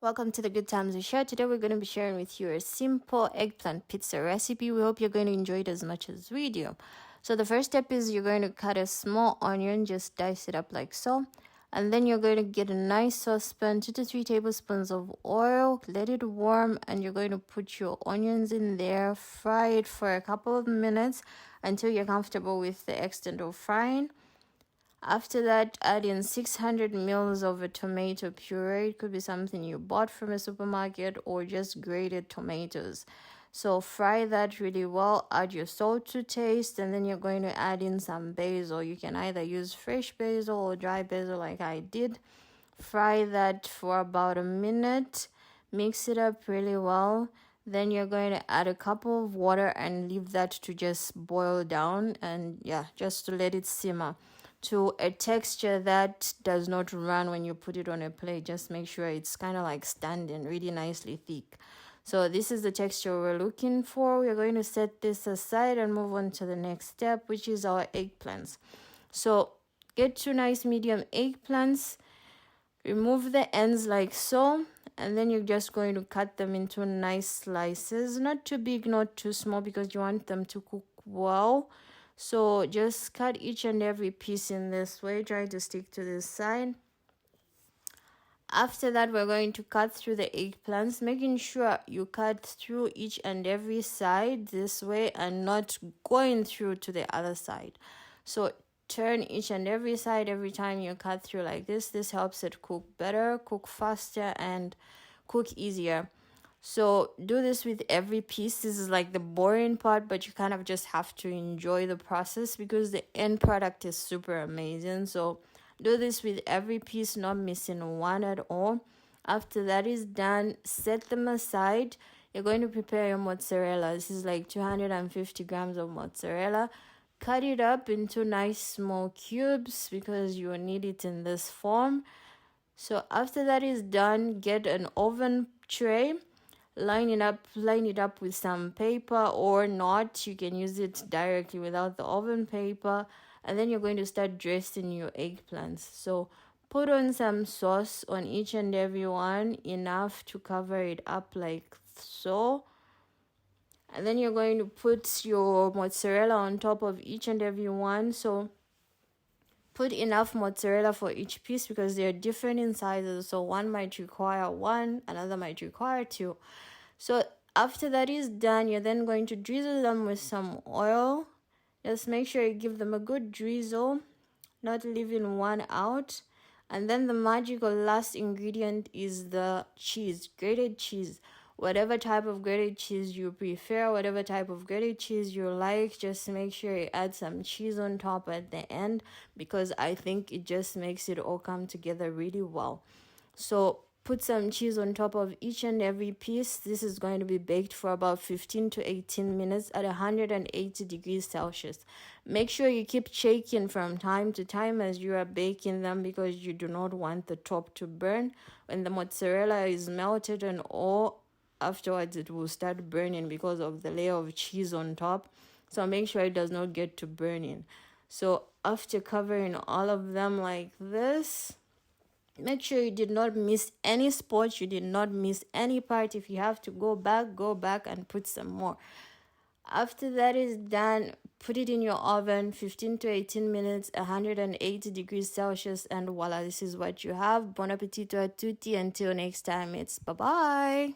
Welcome to the Good Times We Share. Today we're going to be sharing with you a simple eggplant pizza recipe. We hope you're going to enjoy it as much as we do. So the first step is you're going to cut a small onion, just dice it up like so. And then you're going to get a nice saucepan, 2 to 3 tablespoons of oil, let it warm, and you're going to put your onions in there, fry it for a couple of minutes until you're comfortable with the extent of frying. After that, add in 600 mils of a tomato puree. It could be something you bought from a supermarket or just grated tomatoes. So fry that really well. Add your salt to taste, and then you're going to add in some basil. You can either use fresh basil or dry basil like I did. Fry that for about a minute. Mix it up really well. Then you're going to add a cup of water and leave that to just boil down, and just to let it simmer to a texture that does not run when you put it on a plate. Just make sure it's kind of like standing, really nicely thick. So this is the texture we're looking for. We're going to set this aside and move on to the next step, which is our eggplants. So get 2 nice medium eggplants, remove the ends like so, and then you're just going to cut them into nice slices. Not too big, not too small, because you want them to cook well. So just cut each and every piece in this way. Try to stick to this side. After that, we're going to cut through the eggplants, making sure you cut through each and every side this way and not going through to the other side. So turn each and every side every time you cut through like this. This helps it cook better, cook faster, and cook easier. So do this with every piece. This is like the boring part, but you kind of just have to enjoy the process because the end product is super amazing. So do this with every piece, not missing one at all. After that is done, set them aside. You're going to prepare your mozzarella. This is like 250 grams of mozzarella. Cut it up into nice small cubes because you will need it in this form. So after that is done, get an oven tray. Line it up with some paper or not. You can use it directly without the oven paper. And then you're going to start dressing your eggplants. So put on some sauce on each and every one, enough to cover it up like so. And then you're going to put your mozzarella on top of each and every one. So put enough mozzarella for each piece because they're different in sizes. So one might require 1, another might require 2. So after that is done, you're then going to drizzle them with some oil. Just make sure you give them a good drizzle, not leaving one out. And then the magical last ingredient is the cheese, grated cheese. Whatever type of grated cheese you prefer, whatever type of grated cheese you like, just make sure you add some cheese on top at the end because I think it just makes it all come together really well. So put some cheese on top of each and every piece. This is going to be baked for about 15 to 18 minutes at 180 degrees Celsius. Make sure you keep shaking from time to time as you are baking them because you do not want the top to burn. When the mozzarella is melted and all, afterwards it will start burning because of the layer of cheese on top. So make sure it does not get to burning. So after covering all of them like this, make sure you did not miss any spots, you did not miss any part. If you have to go back and put some more. After that is done, put it in your oven, 15 to 18 minutes, 180 degrees Celsius, and voila, this is what you have. Buon appetito a tutti. Until next time, it's bye-bye.